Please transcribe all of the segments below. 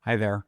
Hi there.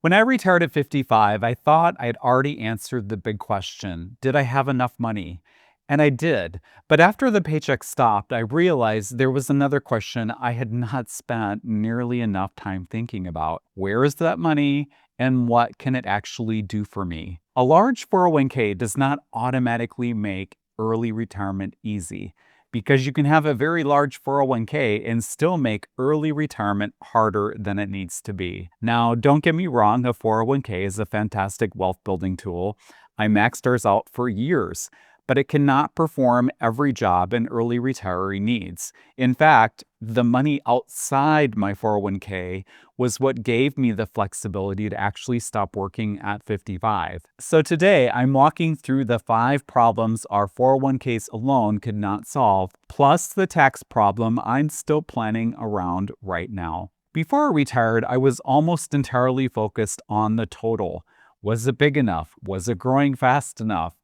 When I retired at 55, I thought I'd already answered the big question, did I have enough money? And I did. But after the paycheck stopped, I realized there was another question I had not spent nearly enough time thinking about. Where is that money and what can it actually do for me? A large 401k does not automatically make early retirement easy, because you can have a very large 401k and still make early retirement harder than it needs to be. Now, don't get me wrong, a 401k is a fantastic wealth building tool. I maxed ours out for years, but it cannot perform every job an early retiree needs. In fact, the money outside my 401k was what gave me the flexibility to actually stop working at 55. So today, I'm walking through the 5 problems our 401ks alone could not solve, plus the tax problem I'm still planning around right now. Before I retired, I was almost entirely focused on the total. Was it big enough? Was it growing fast enough?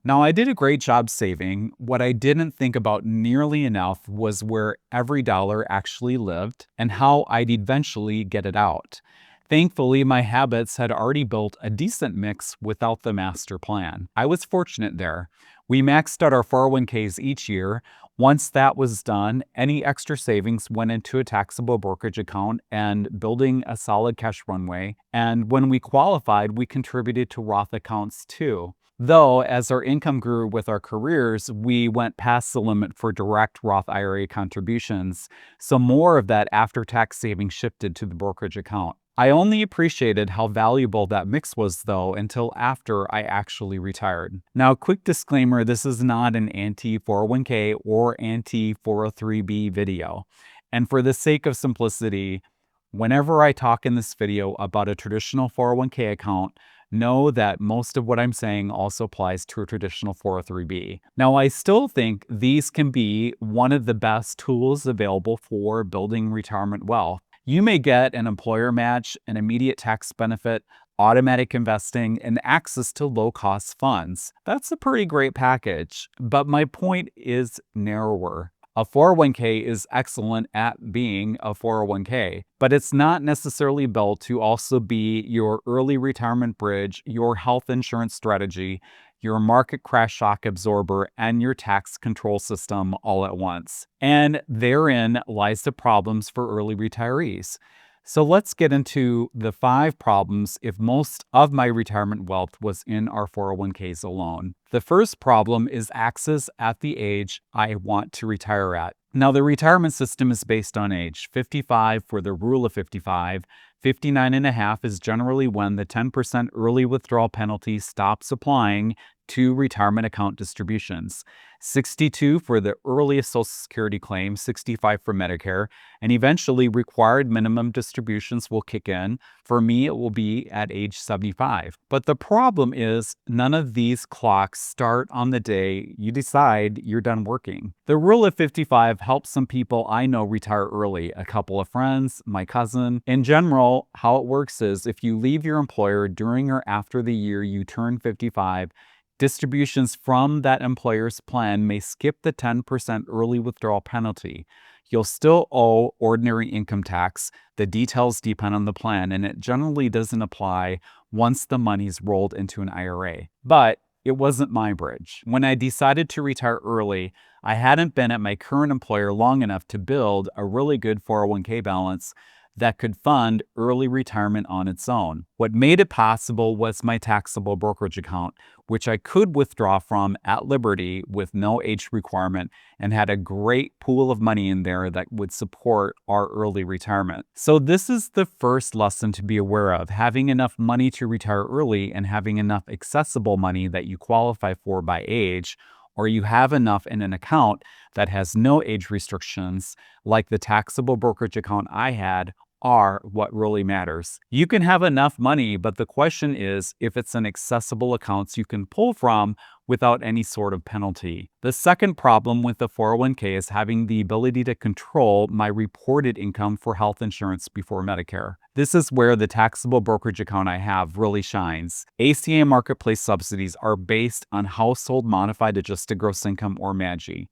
Now, I did a great job saving. What I didn't think about nearly enough was where every dollar actually lived and how I'd eventually get it out. Thankfully, my habits had already built a decent mix without the master plan. I was fortunate there. We maxed out our 401ks each year. Once that was done, any extra savings went into a taxable brokerage account and building a solid cash runway. And when we qualified, we contributed to Roth accounts too. Though, as our income grew with our careers, we went past the limit for direct Roth IRA contributions, so more of that after-tax savings shifted to the brokerage account. I only appreciated how valuable that mix was, though, until after I actually retired. Now, quick disclaimer, this is not an anti-401k or anti-403b video. And for the sake of simplicity, whenever I talk in this video about a traditional 401k account, know that most of what I'm saying also applies to a traditional 403b. Now, I still think these can be one of the best tools available for building retirement wealth. You may get an employer match, an immediate tax benefit, automatic investing, and access to low-cost funds. That's a pretty great package, but my point is narrower. A 401k is excellent at being a 401k, but it's not necessarily built to also be your early retirement bridge, your health insurance strategy, your market crash shock absorber, and your tax control system all at once. And therein lies the problems for early retirees. So let's get into the 5 problems if most of my retirement wealth was in our 401ks alone. The first problem is access at the age I want to retire at. Now, the retirement system is based on age. 55 for the rule of 55. 59 and a half is generally when the 10% early withdrawal penalty stops applying to retirement account distributions. 62 for the earliest Social Security claim, 65 for Medicare, and eventually required minimum distributions will kick in. For me, it will be at age 75. But the problem is none of these clocks start on the day you decide you're done working. The rule of 55 helps some people I know retire early, a couple of friends, my cousin. In general, how it works is if you leave your employer during or after the year you turn 55, distributions from that employer's plan may skip the 10% early withdrawal penalty. You'll still owe ordinary income tax. The details depend on the plan, and it generally doesn't apply once the money's rolled into an IRA. But it wasn't my bridge. When I decided to retire early, I hadn't been at my current employer long enough to build a really good 401k balance that could fund early retirement on its own. What made it possible was my taxable brokerage account, which I could withdraw from at liberty with no age requirement and had a great pool of money in there that would support our early retirement. So this is the first lesson to be aware of. Having enough money to retire early and having enough accessible money that you qualify for by age, or you have enough in an account that has no age restrictions, like the taxable brokerage account I had, are what really matters. You can have enough money, but the question is if it's an accessible accounts you can pull from without any sort of penalty. The second problem with the 401k is having the ability to control my reported income for health insurance before Medicare. This is where the taxable brokerage account I have really shines. ACA marketplace subsidies are based on household modified adjusted gross income, or MAGI.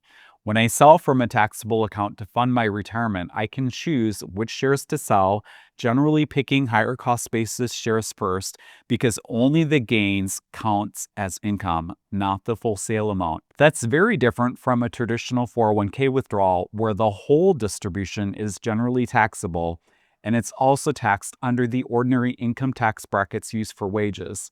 When I sell from a taxable account to fund my retirement, I can choose which shares to sell, generally picking higher cost basis shares first because only the gains counts as income, not the full sale amount. That's very different from a traditional 401k withdrawal where the whole distribution is generally taxable and it's also taxed under the ordinary income tax brackets used for wages,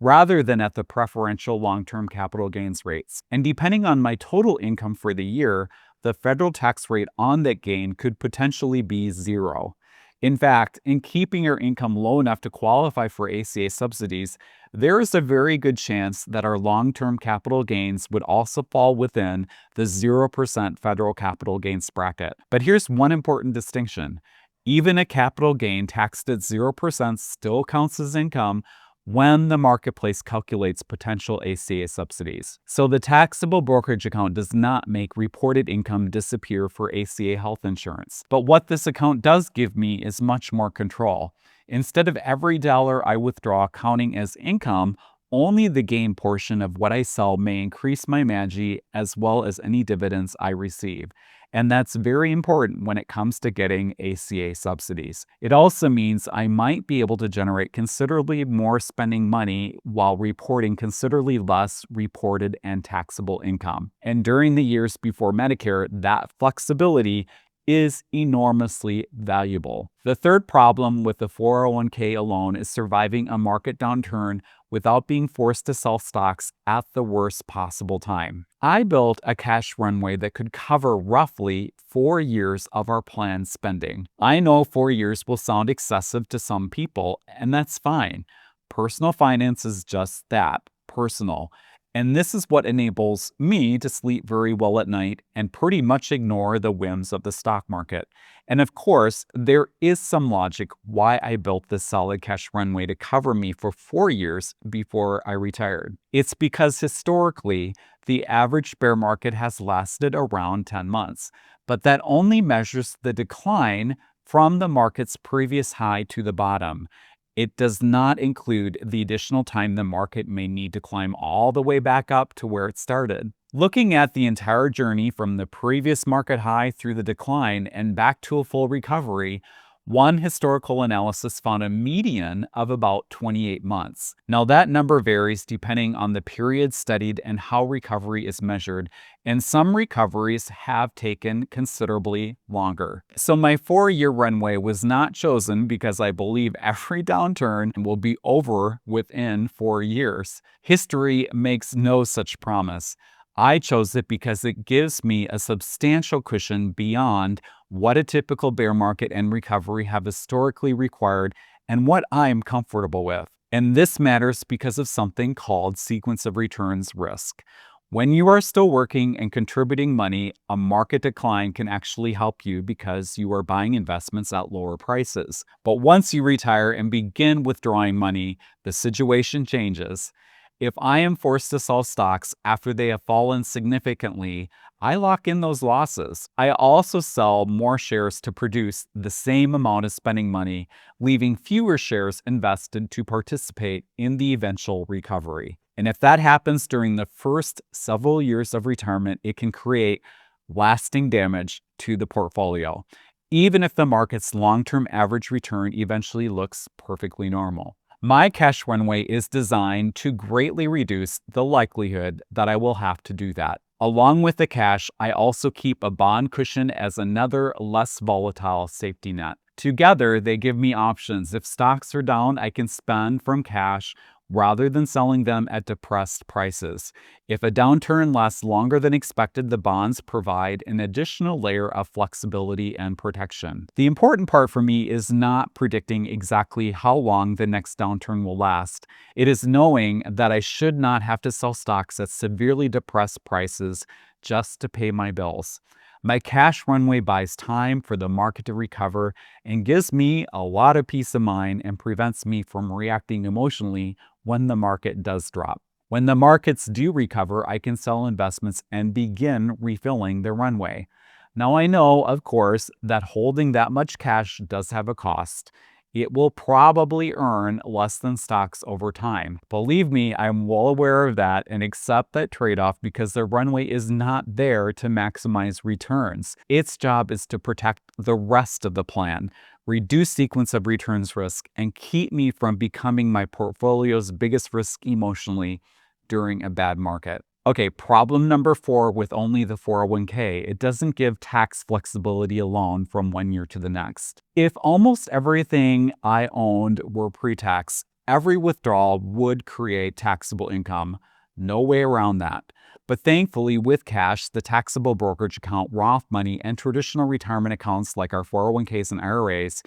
rather than at the preferential long-term capital gains rates. And depending on my total income for the year, the federal tax rate on that gain could potentially be zero. In fact, in keeping your income low enough to qualify for ACA subsidies, there is a very good chance that our long-term capital gains would also fall within the 0% federal capital gains bracket. But here's one important distinction. Even a capital gain taxed at 0% still counts as income when the marketplace calculates potential ACA subsidies. So the taxable brokerage account does not make reported income disappear for ACA health insurance. But what this account does give me is much more control. Instead of every dollar I withdraw counting as income, only the gain portion of what I sell may increase my MAGI as well as any dividends I receive. And that's very important when it comes to getting ACA subsidies. It also means I might be able to generate considerably more spending money while reporting considerably less reported and taxable income. And during the years before Medicare, that flexibility is enormously valuable. The third problem with the 401k alone is surviving a market downturn without being forced to sell stocks at the worst possible time. I built a cash runway that could cover roughly 4 years of our planned spending. I know 4 years will sound excessive to some people, and that's fine. Personal finance is just that, personal. And this is what enables me to sleep very well at night and pretty much ignore the whims of the stock market. And of course, there is some logic why I built this solid cash runway to cover me for 4 years before I retired. It's because historically, the average bear market has lasted around 10 months, but that only measures the decline from the market's previous high to the bottom. It does not include the additional time the market may need to climb all the way back up to where it started. Looking at the entire journey from the previous market high through the decline and back to a full recovery, one historical analysis found a median of about 28 months. Now that number varies depending on the period studied and how recovery is measured, and some recoveries have taken considerably longer. So my 4-year runway was not chosen because I believe every downturn will be over within 4 years. History makes no such promise. I chose it because it gives me a substantial cushion beyond what a typical bear market and recovery have historically required and what I'm comfortable with. And this matters because of something called sequence of returns risk. When you are still working and contributing money, a market decline can actually help you because you are buying investments at lower prices. But once you retire and begin withdrawing money, the situation changes. If I am forced to sell stocks after they have fallen significantly, I lock in those losses. I also sell more shares to produce the same amount of spending money, leaving fewer shares invested to participate in the eventual recovery. And if that happens during the first several years of retirement, it can create lasting damage to the portfolio, even if the market's long-term average return eventually looks perfectly normal. My cash runway is designed to greatly reduce the likelihood that I will have to do that. Along with the cash, I also keep a bond cushion as another less volatile safety net. Together, they give me options. If stocks are down, I can spend from cash rather than selling them at depressed prices. If a downturn lasts longer than expected, the bonds provide an additional layer of flexibility and protection. The important part for me is not predicting exactly how long the next downturn will last. It is knowing that I should not have to sell stocks at severely depressed prices just to pay my bills. My cash runway buys time for the market to recover and gives me a lot of peace of mind and prevents me from reacting emotionally when the market does drop. When the markets do recover, I can sell investments and begin refilling the runway. Now I know, of course, that holding that much cash does have a cost. It will probably earn less than stocks over time. Believe me, I'm well aware of that and accept that trade-off because the runway is not there to maximize returns. Its job is to protect the rest of the plan, reduce sequence of returns risk, and keep me from becoming my portfolio's biggest risk emotionally during a bad market. Okay, problem number 4 with only the 401k. It doesn't give tax flexibility alone from one year to the next. If almost everything I owned were pre-tax, every withdrawal would create taxable income. No way around that. But thankfully, with cash, the taxable brokerage account, Roth money, and traditional retirement accounts like our 401ks and IRAs,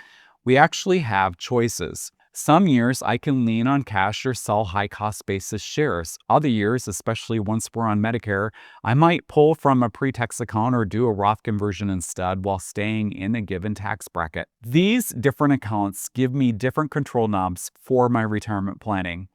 we actually have choices. Some years I can lean on cash or sell high-cost basis shares. Other years, especially once we're on Medicare, I might pull from a pre-tax account or do a Roth conversion instead while staying in a given tax bracket. These different accounts give me different control knobs for my retirement planning.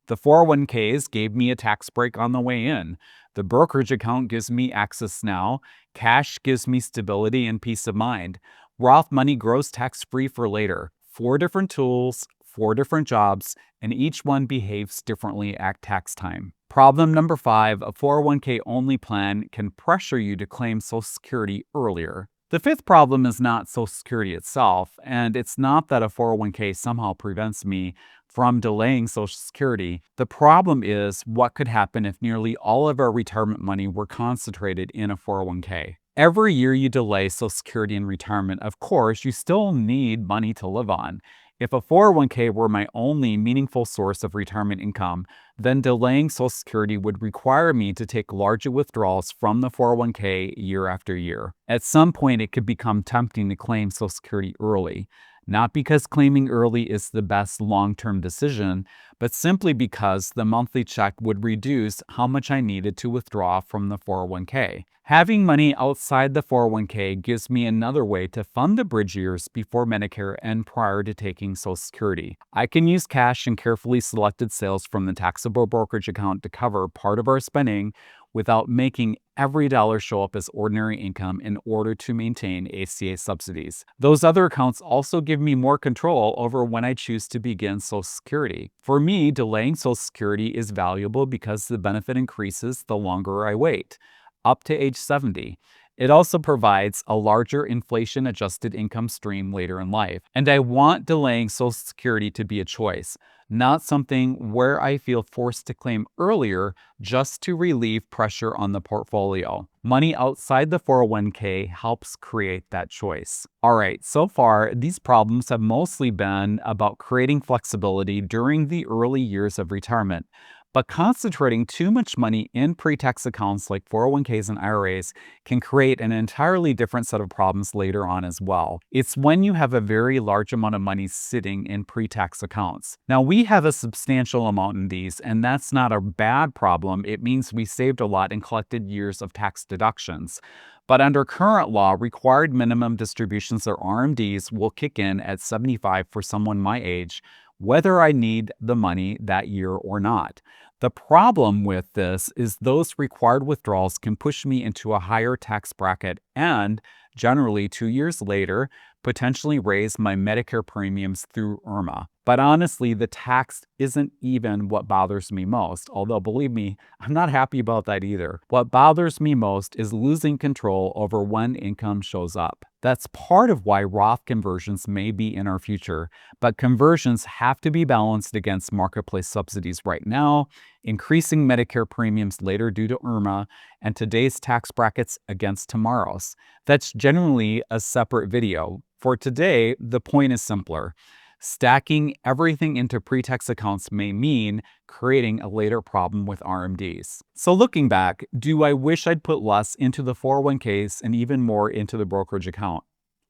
The 401ks gave me a tax break on the way in. The brokerage account gives me access now. Cash gives me stability and peace of mind. Roth money grows tax-free for later. 4 different tools, 4 different jobs, and each one behaves differently at tax time. Problem number 5, a 401k only plan can pressure you to claim Social Security earlier. The 5th problem is not Social Security itself, and it's not that a 401k somehow prevents me from delaying Social Security. The problem is what could happen if nearly all of our retirement money were concentrated in a 401k. Every year you delay Social Security and retirement, of course, you still need money to live on. If a 401k were my only meaningful source of retirement income, then delaying Social Security would require me to take larger withdrawals from the 401k year after year. At some point, it could become tempting to claim Social Security early. Not because claiming early is the best long-term decision, but simply because the monthly check would reduce how much I needed to withdraw from the 401k. Having money outside the 401k gives me another way to fund the bridge years before Medicare and prior to taking Social Security. I can use cash and carefully selected sales from the taxable brokerage account to cover part of our spending without making every dollar show up as ordinary income in order to maintain ACA subsidies. Those other accounts also give me more control over when I choose to begin Social Security. For me, delaying Social Security is valuable because the benefit increases the longer I wait, up to age 70. It also provides a larger inflation-adjusted income stream later in life. And I want delaying Social Security to be a choice, not something where I feel forced to claim earlier just to relieve pressure on the portfolio. Money outside the 401k helps create that choice. All right, so far, these problems have mostly been about creating flexibility during the early years of retirement. But concentrating too much money in pre-tax accounts like 401ks and IRAs can create an entirely different set of problems later on as well. It's when you have a very large amount of money sitting in pre-tax accounts. Now, we have a substantial amount in these, and that's not a bad problem. It means we saved a lot and collected years of tax deductions. But under current law, required minimum distributions or RMDs will kick in at 75 for someone my age, whether I need the money that year or not. The problem with this is those required withdrawals can push me into a higher tax bracket and, generally 2 years later, potentially raise my Medicare premiums through IRMAA. But honestly, the tax isn't even what bothers me most, although believe me, I'm not happy about that either. What bothers me most is losing control over when income shows up. That's part of why Roth conversions may be in our future, but conversions have to be balanced against marketplace subsidies right now, increasing Medicare premiums later due to IRMAA, and today's tax brackets against tomorrow's. That's generally a separate video. For today, the point is simpler. Stacking everything into pre-tax accounts may mean creating a later problem with RMDs. So looking back, do I wish I'd put less into the 401ks and even more into the brokerage account?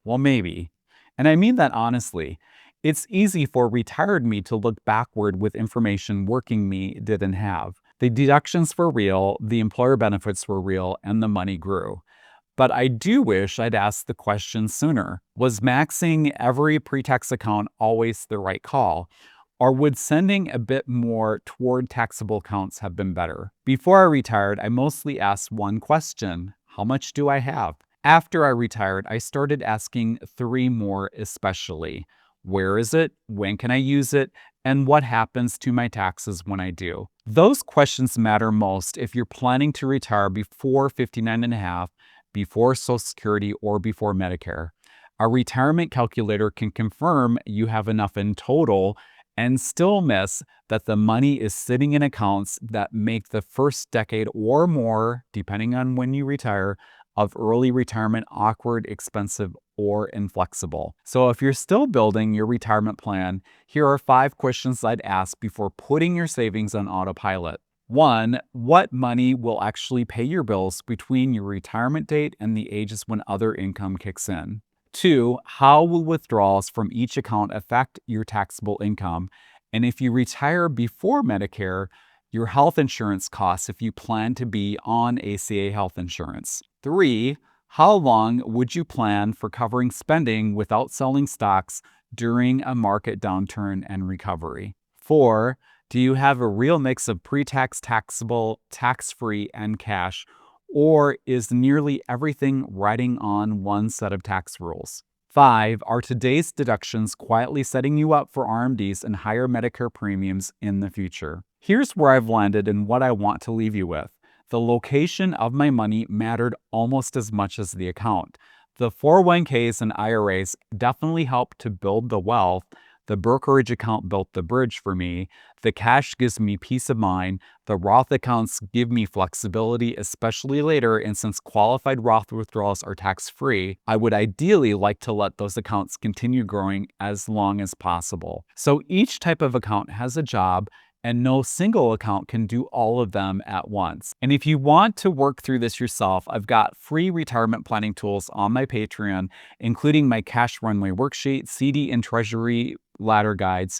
Well, maybe. And I mean that honestly. It's easy for retired me to look backward with information working me didn't have. The deductions were real, the employer benefits were real, and the money grew. But I do wish I'd asked the question sooner. Was maxing every pre-tax account always the right call? Or would sending a bit more toward taxable accounts have been better? Before I retired, I mostly asked one question: how much do I have? After I retired, I started asking 3 more especially. Where is it? When can I use it? And what happens to my taxes when I do? Those questions matter most if you're planning to retire before 59 and a half, before Social Security, or before Medicare. A retirement calculator can confirm you have enough in total and still miss that the money is sitting in accounts that make the first decade or more, depending on when you retire, of early retirement awkward, expensive, or inflexible. So if you're still building your retirement plan, here are 5 questions I'd ask before putting your savings on autopilot. 1. What money will actually pay your bills between your retirement date and the ages when other income kicks in? 2. How will withdrawals from each account affect your taxable income? And if you retire before Medicare, your health insurance costs if you plan to be on ACA health insurance. 3. How long would you plan for covering spending without selling stocks during a market downturn and recovery? 4. Do you have a real mix of pre-tax, taxable, tax-free, and cash? Or is nearly everything riding on one set of tax rules? 5. Are today's deductions quietly setting you up for RMDs and higher Medicare premiums in the future? Here's where I've landed and what I want to leave you with. The location of my money mattered almost as much as the account. The 401ks and IRAs definitely helped to build the wealth. The brokerage account built the bridge for me. The cash gives me peace of mind. The Roth accounts give me flexibility, especially later, and since qualified Roth withdrawals are tax-free, I would ideally like to let those accounts continue growing as long as possible. So each type of account has a job, and no single account can do all of them at once. And if you want to work through this yourself, I've got free retirement planning tools on my Patreon, including my cash runway worksheet, CD and treasury ladder guides,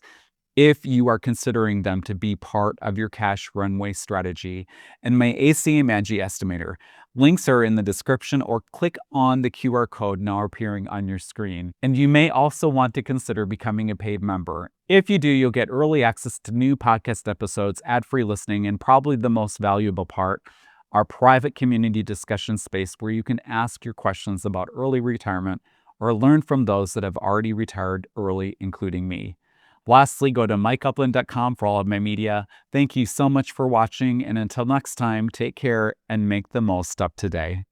if you are considering them to be part of your cash runway strategy, and my ACA Magi estimator. Links are in the description or click on the QR code now appearing on your screen. And you may also want to consider becoming a paid member. If you do, you'll get early access to new podcast episodes, ad-free listening, and probably the most valuable part, our private community discussion space where you can ask your questions about early retirement or learn from those that have already retired early, including me. Lastly, go to mikeupland.com for all of my media. Thank you so much for watching, and until next time, take care and make the most of today.